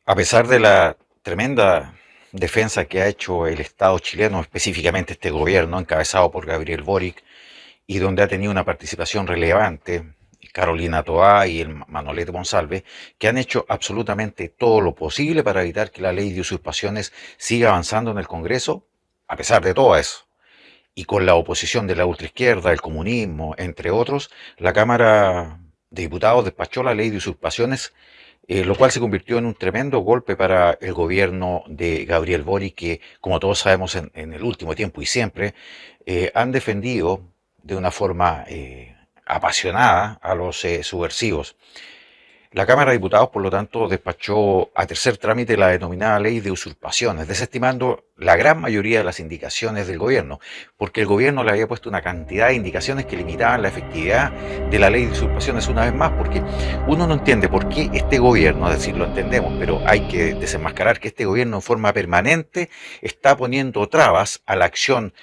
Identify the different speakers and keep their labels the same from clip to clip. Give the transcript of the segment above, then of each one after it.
Speaker 1: A pesar de la tremenda defensa que ha hecho el Estado chileno, específicamente este gobierno encabezado por Gabriel Boric, y donde ha tenido una participación relevante Carolina Toá y el Manolete Monsalve, que han hecho absolutamente todo lo posible para evitar que la ley de usurpaciones siga avanzando en el Congreso, a pesar de todo eso. Y con la oposición de la ultraizquierda, el comunismo, entre otros, la Cámara de Diputados despachó la ley de usurpaciones, lo cual se convirtió en un tremendo golpe para el gobierno de Gabriel Boric, que, como todos sabemos, en el último tiempo y siempre, han defendido de una forma apasionada a los subversivos. La Cámara de Diputados, por lo tanto, despachó a tercer trámite la denominada ley de usurpaciones, desestimando la gran mayoría de las indicaciones del gobierno, porque el gobierno le había puesto una cantidad de indicaciones que limitaban la efectividad de la ley de usurpaciones una vez más, porque uno no entiende por qué este gobierno, es decir, lo entendemos, pero hay que desenmascarar que este gobierno en forma permanente está poniendo trabas a la acción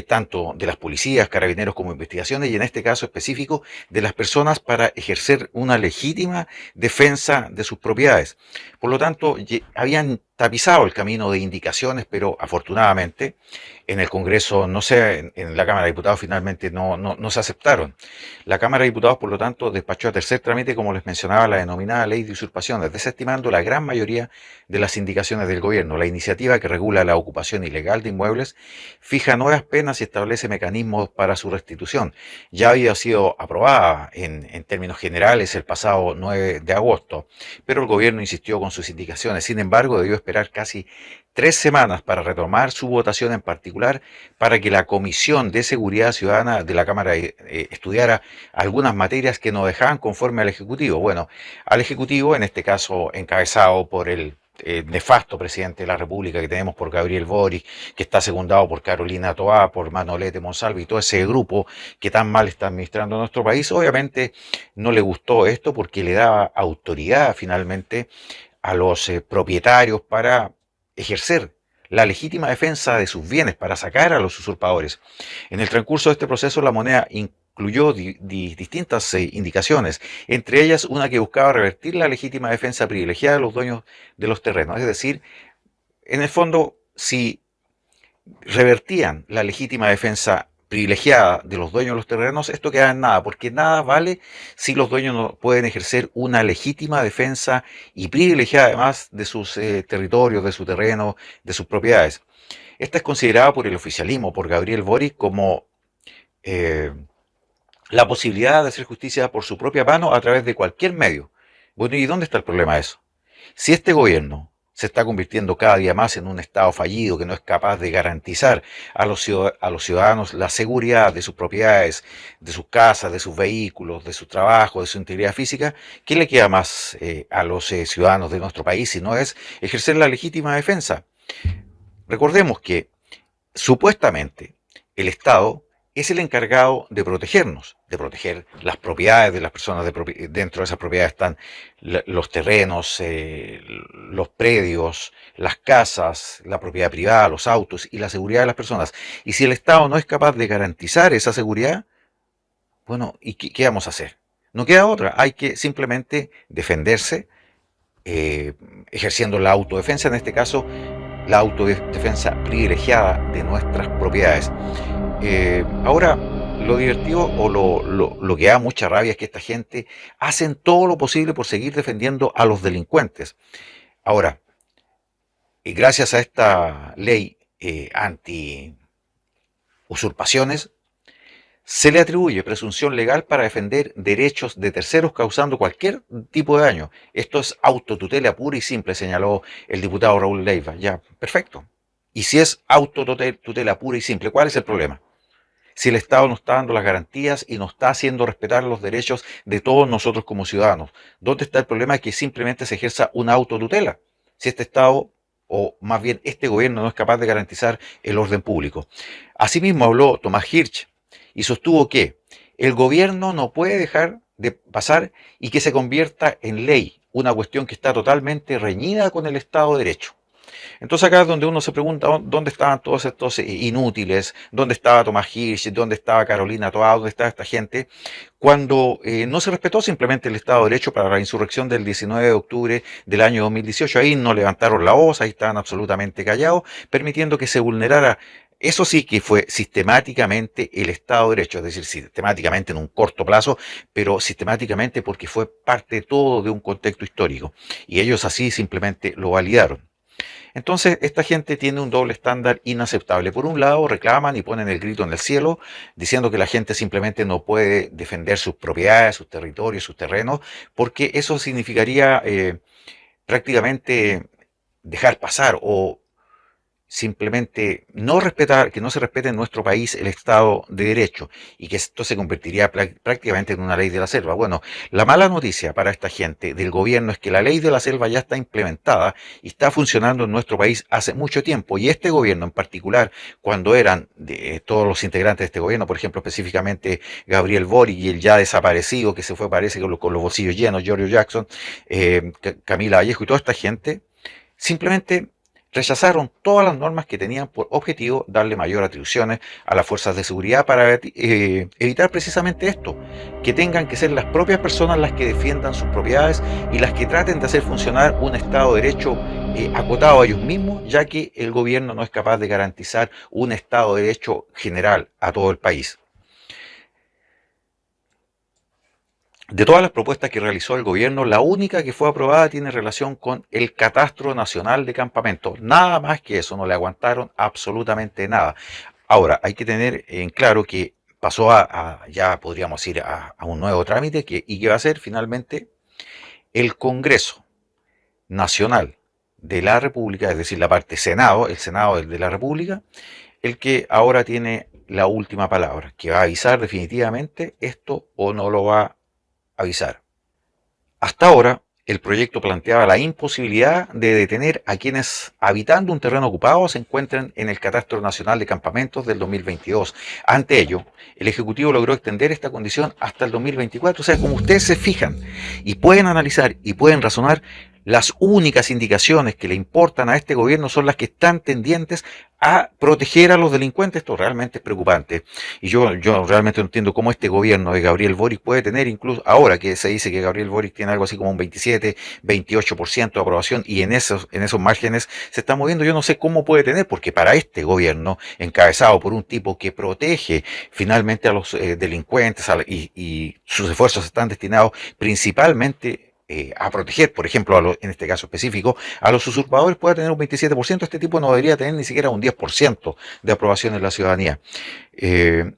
Speaker 1: tanto de las policías, carabineros como investigaciones y en este caso específico de las personas para ejercer una legítima defensa de sus propiedades. Por lo tanto, habían tapizado el camino de indicaciones, pero afortunadamente en el Congreso, no sé, en la Cámara de Diputados finalmente no se aceptaron. La Cámara de Diputados, por lo tanto, despachó a tercer trámite, como les mencionaba, la denominada ley de usurpaciones, desestimando la gran mayoría de las indicaciones del gobierno. La iniciativa que regula la ocupación ilegal de inmuebles fija nuevas penas y establece mecanismos para su restitución. Ya había sido aprobada en términos generales el pasado 9 de agosto, pero el gobierno insistió con sus indicaciones. Sin embargo, debió esperar casi 3 semanas para retomar su votación, en particular para que la Comisión de Seguridad Ciudadana de la Cámara estudiara algunas materias que no dejaban conforme al Ejecutivo. Bueno, al Ejecutivo, en este caso encabezado por el nefasto presidente de la República que tenemos por Gabriel Boric, que está secundado por Carolina Toá, por Manolete Monsalve y todo ese grupo que tan mal está administrando nuestro país, obviamente no le gustó esto porque le daba autoridad finalmente a los propietarios para ejercer la legítima defensa de sus bienes, para sacar a los usurpadores. En el transcurso de este proceso, la moneda incluyó distintas indicaciones, entre ellas una que buscaba revertir la legítima defensa privilegiada de los dueños de los terrenos. Es decir, en el fondo, si revertían la legítima defensa privilegiada de los dueños de los terrenos, esto queda en nada, porque nada vale si los dueños no pueden ejercer una legítima defensa y privilegiada además de sus territorios, de su terreno, de sus propiedades. Esta es considerada por el oficialismo, por Gabriel Boric, como eh, la posibilidad de hacer justicia por su propia mano a través de cualquier medio. Bueno, ¿y dónde está el problema de eso? Si este gobierno se está convirtiendo cada día más en un Estado fallido que no es capaz de garantizar a los ciudadanos la seguridad de sus propiedades, de sus casas, de sus vehículos, de su trabajo, de su integridad física, ¿qué le queda más a los ciudadanos de nuestro país si no es ejercer la legítima defensa? Recordemos que supuestamente el Estado es el encargado de protegernos, de proteger las propiedades de las personas. Dentro de esas propiedades están los terrenos, los predios, las casas, la propiedad privada, los autos y la seguridad de las personas. Y si el Estado no es capaz de garantizar esa seguridad, bueno, ¿y qué vamos a hacer? No queda otra, hay que simplemente defenderse, eh, ejerciendo la autodefensa, en este caso la autodefensa privilegiada de nuestras propiedades. Ahora, lo divertido o lo que da mucha rabia es que esta gente hacen todo lo posible por seguir defendiendo a los delincuentes. Ahora, gracias a esta ley anti-usurpaciones, se le atribuye presunción legal para defender derechos de terceros causando cualquier tipo de daño. Esto es autotutela pura y simple, señaló el diputado Raúl Leiva. Ya, perfecto. Y si es autotutela pura y simple, ¿cuál es el problema? Si el Estado no está dando las garantías y no está haciendo respetar los derechos de todos nosotros como ciudadanos, ¿dónde está el problema? Es que simplemente se ejerza una autotutela. Si este Estado, o más bien este gobierno, no es capaz de garantizar el orden público. Asimismo habló Tomás Hirsch y sostuvo que el gobierno no puede dejar de pasar y que se convierta en ley, una cuestión que está totalmente reñida con el Estado de Derecho. Entonces acá es donde uno se pregunta dónde estaban todos estos inútiles, dónde estaba Tomás Hirsch, dónde estaba Carolina Toá, dónde estaba esta gente, cuando no se respetó simplemente el Estado de Derecho para la insurrección del 19 de octubre del año 2018. Ahí no levantaron la voz, ahí estaban absolutamente callados, permitiendo que se vulnerara. Eso sí que fue sistemáticamente el Estado de Derecho, es decir, sistemáticamente en un corto plazo, pero sistemáticamente porque fue parte de todo de un contexto histórico. Y ellos así simplemente lo validaron. Entonces, esta gente tiene un doble estándar inaceptable. Por un lado, reclaman y ponen el grito en el cielo, diciendo que la gente simplemente no puede defender sus propiedades, sus territorios, sus terrenos, porque eso significaría prácticamente dejar pasar o simplemente no respetar, que no se respete en nuestro país el Estado de Derecho y que esto se convertiría prácticamente en una ley de la selva. Bueno, la mala noticia para esta gente del gobierno es que la ley de la selva ya está implementada y está funcionando en nuestro país hace mucho tiempo, y este gobierno en particular, cuando eran de todos los integrantes de este gobierno, por ejemplo específicamente Gabriel Boric y el ya desaparecido que se fue, parece, con los bolsillos llenos, Giorgio Jackson, Camila Vallejo y toda esta gente, simplemente rechazaron todas las normas que tenían por objetivo darle mayor atribuciones a las fuerzas de seguridad para evitar precisamente esto, que tengan que ser las propias personas las que defiendan sus propiedades y las que traten de hacer funcionar un Estado de Derecho acotado a ellos mismos, ya que el gobierno no es capaz de garantizar un Estado de Derecho general a todo el país. De todas las propuestas que realizó el gobierno, la única que fue aprobada tiene relación con el Catastro Nacional de Campamentos. Nada más que eso, no le aguantaron absolutamente nada. Ahora, hay que tener en claro que pasó ya podríamos ir a un nuevo trámite y que va a ser finalmente el Congreso Nacional de la República, es decir, la parte Senado, el Senado de la República, el que ahora tiene la última palabra, que va a avisar definitivamente esto o no lo va a avisar. Hasta ahora, el proyecto planteaba la imposibilidad de detener a quienes, habitando un terreno ocupado, se encuentren en el Catastro Nacional de Campamentos del 2022. Ante ello, el Ejecutivo logró extender esta condición hasta el 2024. O sea, como ustedes se fijan y pueden analizar y pueden razonar, las únicas indicaciones que le importan a este gobierno son las que están tendientes a proteger a los delincuentes. Esto realmente es preocupante. Y yo realmente no entiendo cómo este gobierno de Gabriel Boric puede tener, incluso ahora que se dice que Gabriel Boric tiene algo así como un 27, 28% de aprobación, y en esos márgenes se está moviendo. Yo no sé cómo puede tener, porque para este gobierno, encabezado por un tipo que protege finalmente a los delincuentes y sus esfuerzos están destinados principalmente a proteger, por ejemplo, en este caso específico, a los usurpadores, pueda tener un 27%, este tipo no debería tener ni siquiera un 10% de aprobación en la ciudadanía.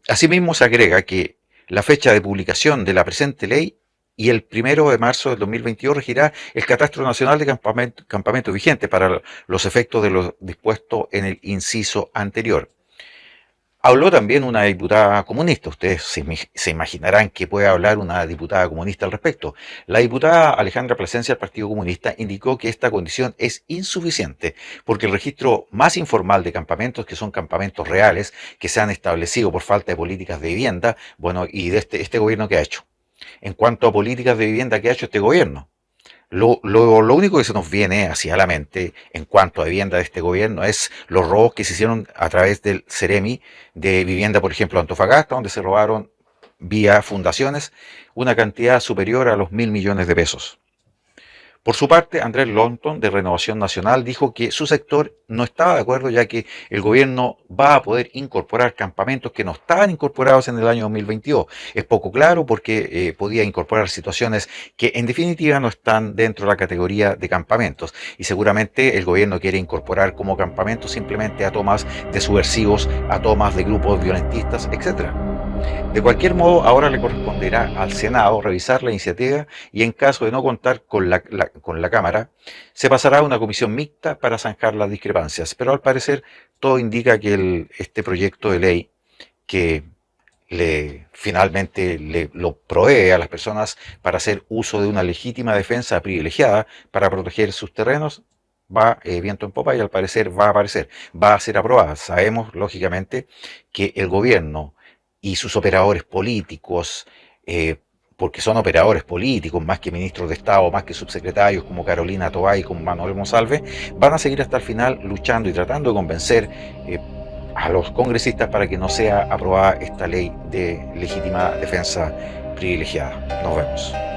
Speaker 1: Asimismo, se agrega que la fecha de publicación de la presente ley y el 1 de marzo del 2022 regirá el Catastro Nacional de Campamento vigente para los efectos de lo dispuesto en el inciso anterior. Habló también una diputada comunista. Ustedes se imaginarán que puede hablar una diputada comunista al respecto. La diputada Alejandra Plasencia del Partido Comunista indicó que esta condición es insuficiente porque el registro más informal de campamentos, que son campamentos reales, que se han establecido por falta de políticas de vivienda, bueno, y de este gobierno que ha hecho. En cuanto a políticas de vivienda que ha hecho este gobierno, lo único que se nos viene hacia la mente en cuanto a vivienda de este gobierno es los robos que se hicieron a través del Ceremi de vivienda, por ejemplo, Antofagasta, donde se robaron vía fundaciones una cantidad superior a los 1.000 millones de pesos. Por su parte, Andrés Longton, de Renovación Nacional, dijo que su sector no estaba de acuerdo, ya que el gobierno va a poder incorporar campamentos que no estaban incorporados en el año 2022. Es poco claro porque podía incorporar situaciones que en definitiva no están dentro de la categoría de campamentos, y seguramente el gobierno quiere incorporar como campamentos simplemente a tomas de subversivos, a tomas de grupos violentistas, etc. De cualquier modo, ahora le corresponderá al Senado revisar la iniciativa y, en caso de no contar con la Cámara, se pasará a una comisión mixta para zanjar las discrepancias. Pero al parecer todo indica que este proyecto de ley, que finalmente lo provee a las personas para hacer uso de una legítima defensa privilegiada para proteger sus terrenos, va viento en popa, y al parecer va a ser aprobada. Sabemos, lógicamente, que el gobierno y sus operadores políticos, porque son operadores políticos, más que ministros de Estado, más que subsecretarios como Carolina Toay, como Manuel Monsalve, van a seguir hasta el final luchando y tratando de convencer a los congresistas para que no sea aprobada esta ley de legítima defensa privilegiada. Nos vemos.